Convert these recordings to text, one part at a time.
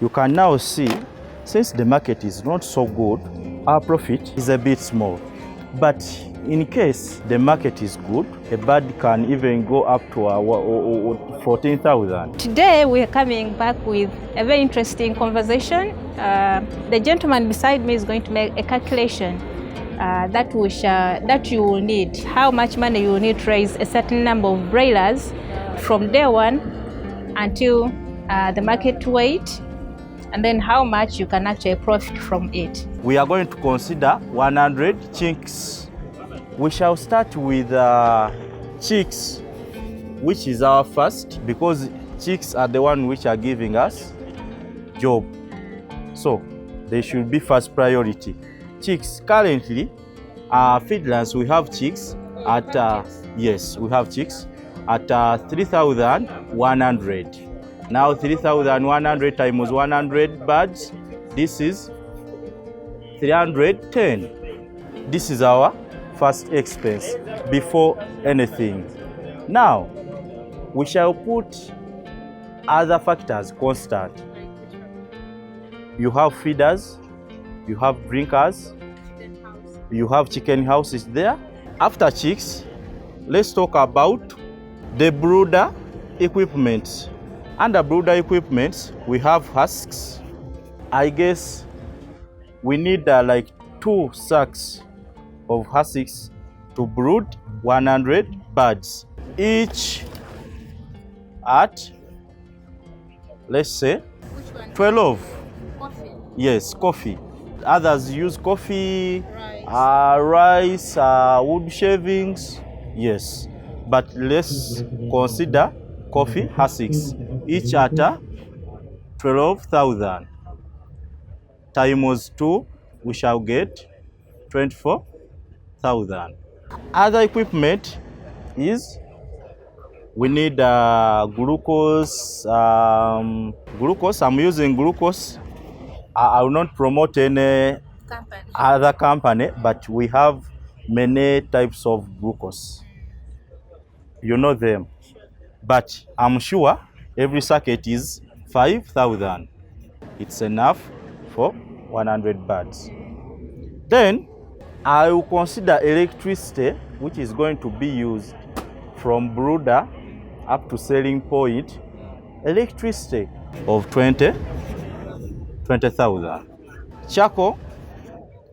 You can now see, since the market is not so good, our profit is a bit small. But in case the market is good, a bird can even go up to 14,000. Today we are coming back with a very interesting conversation. The gentleman beside me is going to make a calculation that you will need, how much money you will need to raise a certain number of broilers from day one until the market weight, and then how much you can actually profit from it. We are going to consider 100 chicks. We shall start with chicks, which is our first, because chicks are the one which are giving us job. So they should be first priority. Chicks, currently, feedlands, we have chicks at, yes, we have chicks at 3,100. Now 3,100 times 100 birds, this is 310. This is our first expense before anything. Now, we shall put other factors constant. You have feeders, you have drinkers, you have chicken houses there. After chicks, let's talk about the brooder equipment. Under brooder equipment, we have husks. I guess we need like 2 sacks of husks to brood 100 birds, each at, let's say, 12. Coffee. Yes, coffee. Others use coffee, rice, wood shavings. Yes, but let's consider coffee husks, each at 12,000. Times 2, we shall get 24,000. Other equipment is we need glucose. Glucose, I'm using glucose. I will not promote any other company, but we have many types of glucose. You know them. But I'm sure every circuit is 5,000. It's enough for 100 birds. Then I will consider electricity, which is going to be used from brooder up to selling point. Electricity of 20,000. Charcoal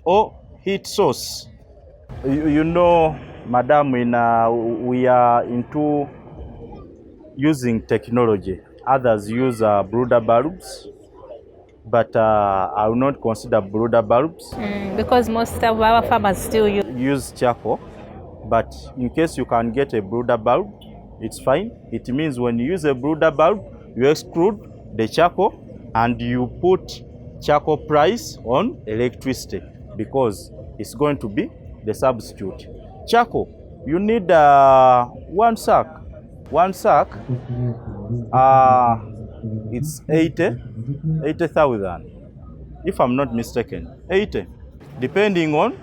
or heat source. You know, madam, we are into using technology. Others use brooder bulbs, but I will not consider brooder bulbs. Because most of our farmers still use charcoal. But in case you can get a brooder bulb, it's fine. It means when you use a brooder bulb, you exclude the charcoal and you put charcoal price on electricity, because it's going to be the substitute. Charcoal, you need 1 sack. 1 sack, it's 80,000, if I'm not mistaken. 80, depending on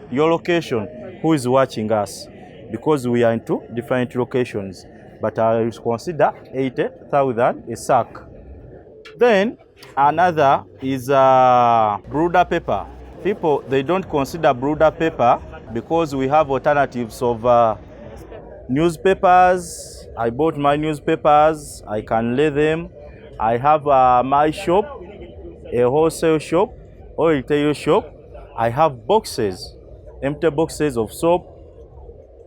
your location, who is watching us, because we are into different locations. But I will consider 80,000 a sack. Then another is brooder paper. People, they don't consider brooder paper because we have alternatives of newspapers. I bought my newspapers, I can lay them. I have my shop, a wholesale shop or retail shop. I have boxes, empty boxes of soap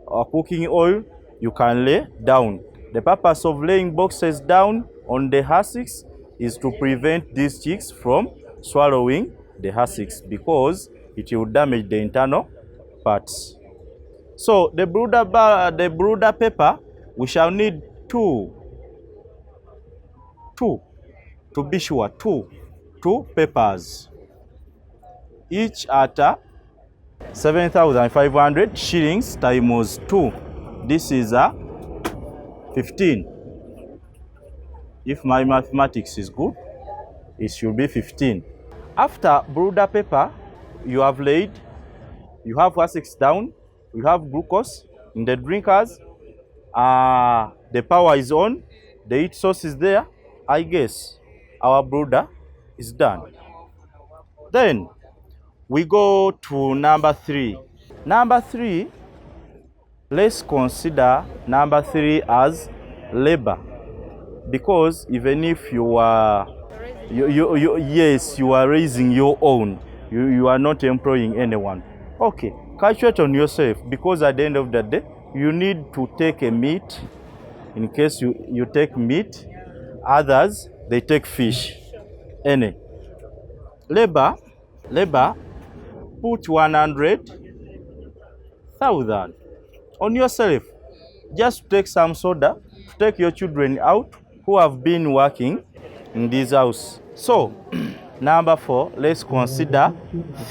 or cooking oil. You can lay down. The purpose of laying boxes down on the husks is to prevent these chicks from swallowing the husks, because it will damage the internal parts. So the brooder paper, we shall need two to be sure, two papers, each at 7,500 shillings times 2. This is 15. If my mathematics is good, it should be 15. After brooder paper, you have laid, you have husks down, you have glucose in the drinkers, the power is on, the heat source is there. I guess our brooder is done. Then we go to number 3. Number 3, let's consider number 3 as labor, because even if you are yes, you are raising your own, you are not employing anyone. Okay, calculate on yourself, because at the end of the day you need to take a meat. In case you take meat, others they take fish. Any labor, put 100,000 on yourself, just to take some soda, to take your children out who have been working in this house. So number 4, let's consider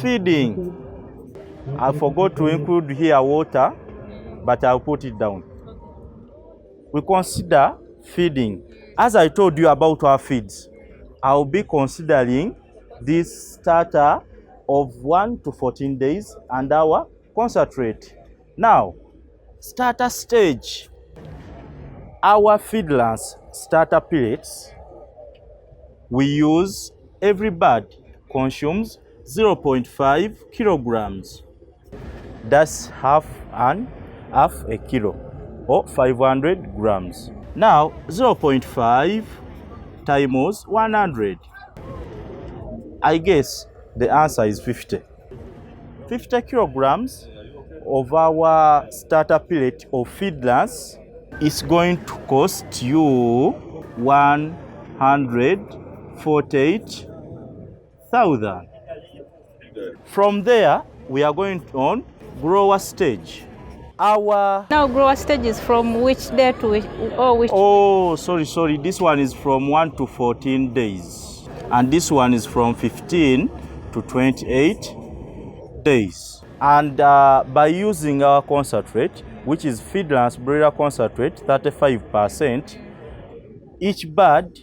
feeding. I forgot to include here water, but I'll put it down. We consider feeding. As I told you about our feeds, I'll be considering this starter of 1 to 14 days and our concentrate. Now, starter stage. Our feedless starter pellets, we use, every bird consumes 0.5 kilograms. That's half a kilo, or 500 grams. Now 0.5 times 100. I guess the answer is 50. 50 kilograms of our starter pellet of feedless is going to cost you 148,000. From there, we are going on grower stage. Our Now grower stage is from which day to which, or which? Oh, sorry. This one is from 1 to 14 days. And this one is from 15 to 28 days. And by using our concentrate, which is feedless broiler concentrate, 35%, each bird,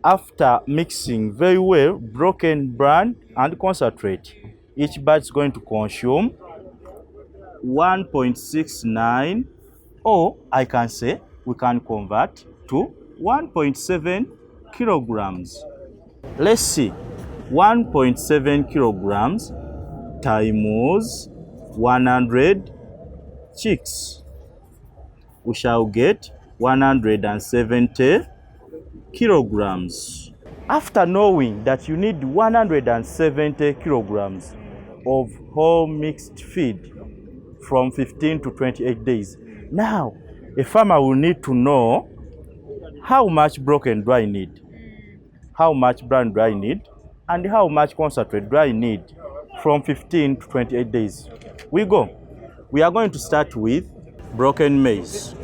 after mixing very well broken bran and concentrate, each bird is going to consume 1.69, or I can say we can convert to 1.7 kilograms. Let's see, 1.7 kilograms times 100 chicks. We shall get 170 kilograms. After knowing that you need 170 kilograms of whole mixed feed from 15 to 28 days, now a farmer will need to know how much broken do I need, how much bran do I need, and how much concentrate do I need from 15 to 28 days. We go. We are going to start with broken maize.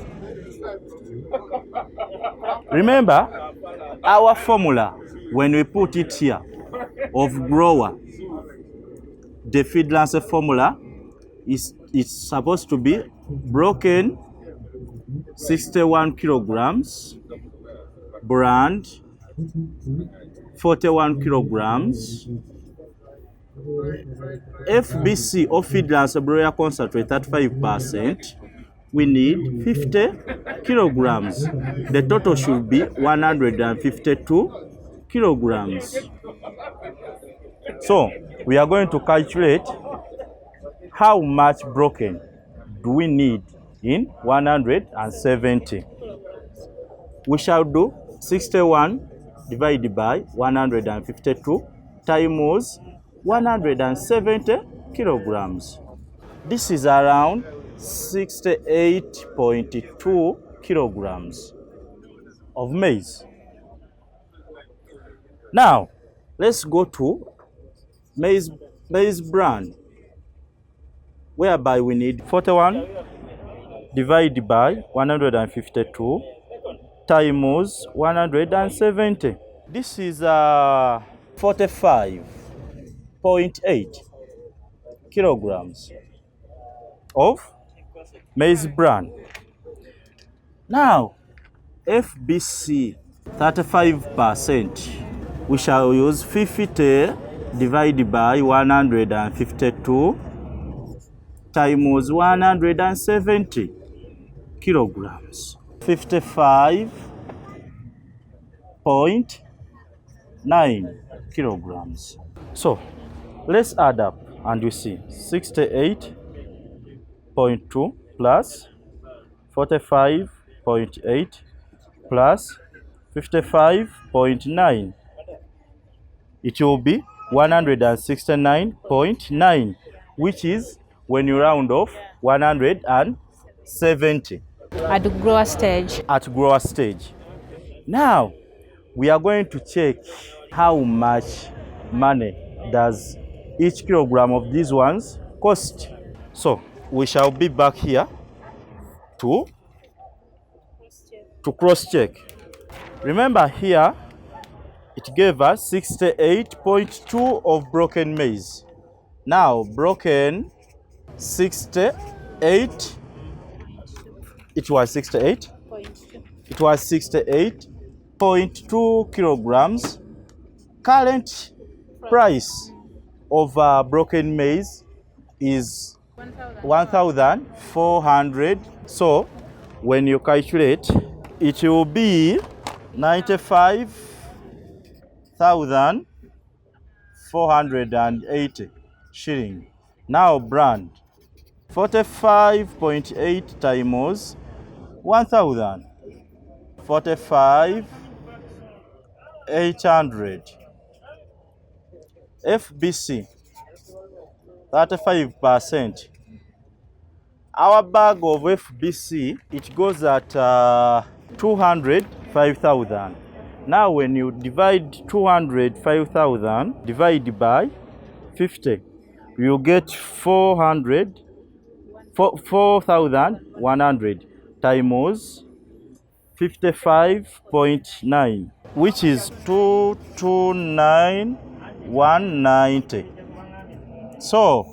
Remember our formula when we put it here of grower, the feedless formula is supposed to be broken 61 kilograms, brand 41 kilograms, FBC or feedless broiler concentrate 35%, we need 50 kilograms. The total should be 152 kilograms. So we are going to calculate how much broken do we need in 170. We shall do 61 divided by 152 times 170 kilograms. This is around 68.2 kilograms of maize. Now, let's go to maize bran, whereby we need 41 divided by 152 times 170. This is 45.8 kilograms of maize bran. Now, FBC 35%, we shall use 50 divided by 152 times 170 kilograms. 55.9 kilograms. So let's add up and we see 68.2 plus 45.8 plus 55.9. It will be 169.9, which is, when you round off, 170. At the grower stage. At grower stage. Now, we are going to check how much money does each kilogram of these ones cost. So, we shall be back here to cross-check. Remember here, it gave us 68.2 of broken maize. Now, broken 68, it was 68. It was 68.2 kilograms. Current price of broken maize is 1,400. So, when you calculate, it will be 95,480 shilling. Now brand 45.8 times 1,000, 45,800. FBC 35%. Our bag of FBC, it goes at 205,000. Now when you divide 205,000 divide by 50, you get 4,100 times 55.9, which is 229,190. So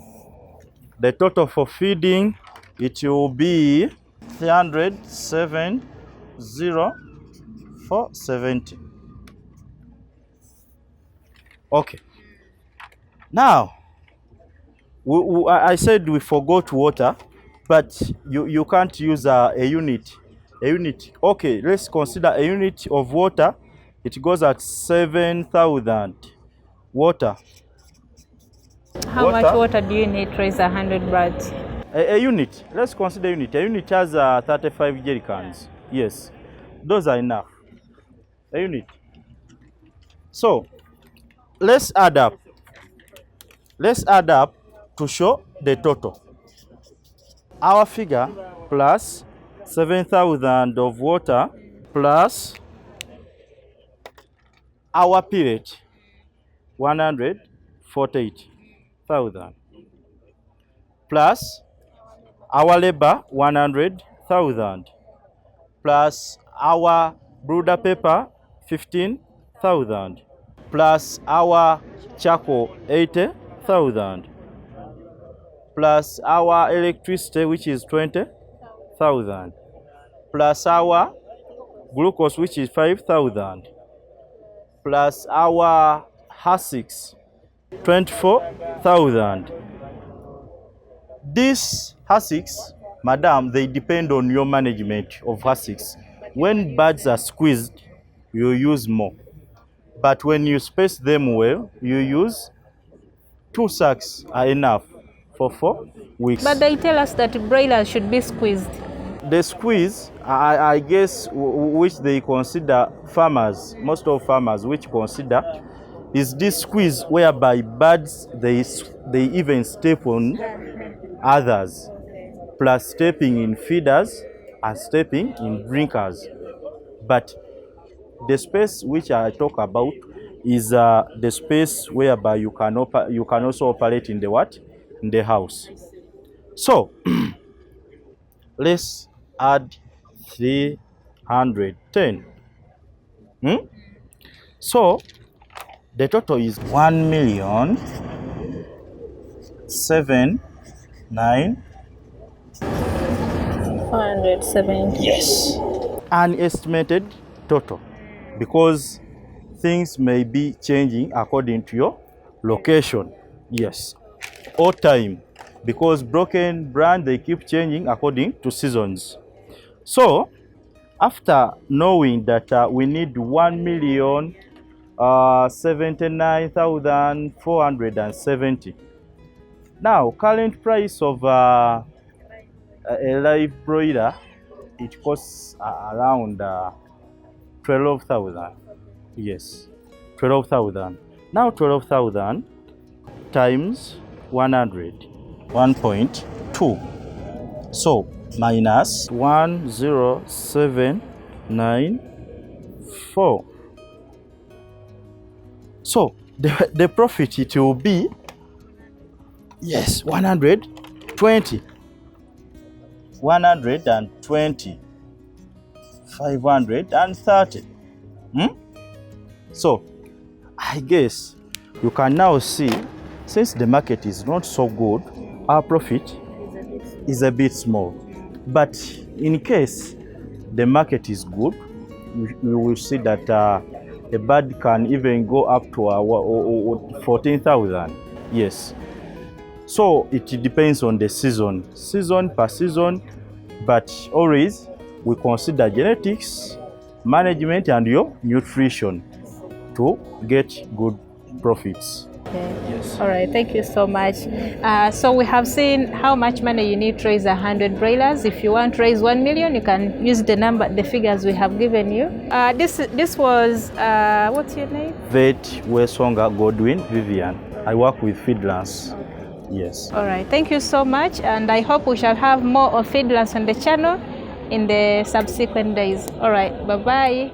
the total for feeding, it will be 307,470. Okay. Now, I said we forgot water, but you can't use a unit. A unit. Okay, let's consider a unit of water. It goes at 7,000 water. How much water do you need to raise 100 birds? A unit. Let's consider unit. A unit has 35 jerry cans. Yes, those are enough. A unit. So let's add up. Let's add up to show the total. Our figure plus 7,000 of water plus our pellet 148,000 plus our labor 100,000 plus our brooder paper 15,000 plus our charcoal 80,000 plus our electricity, which is 20,000 plus our glucose, which is 5,000 plus our hussix 24,000. These hussix, madam, they depend on your management of hussix. When birds are squeezed, you use more, but when you space them well, you use 2 sacks are enough for 4 weeks. But they tell us that broilers should be squeezed. The squeeze, I guess, which they consider, farmers, most of farmers which consider, is this squeeze whereby birds, they even step on others, plus stepping in feeders and stepping in drinkers. But the space which I talk about is the space whereby you can also operate in the what? In the house. So let's add 310. So the total is 1,079,470. Yes. An estimated total, because things may be changing according to your location. Yes. Or time, because broken brand, they keep changing according to seasons. So after knowing that we need 79,470. Now, current price of a live broiler, it costs around 12,000. Yes, 12,000. Now 12,000 times 100, 1.2. So minus 10794. So the profit, it will be, yes, 120. 120. 530. So I guess you can now see, since the market is not so good, our profit is a bit small. But in case the market is good, we will see that a bird can even go up to 14,000. Yes. So it depends on the season per season, but always we consider genetics, management, and your nutrition to get good profits. Okay. Yes. All right, thank you so much. So we have seen how much money you need to raise 100 broilers. If you want to raise 1 million, you can use the figures we have given you. This was, what's your name? Vet Wesonga Godwin Vivian. I work with feedlands. Yes. All right, thank you so much, and I hope we shall have more of feedlands on the channel in the subsequent days. All right, bye-bye.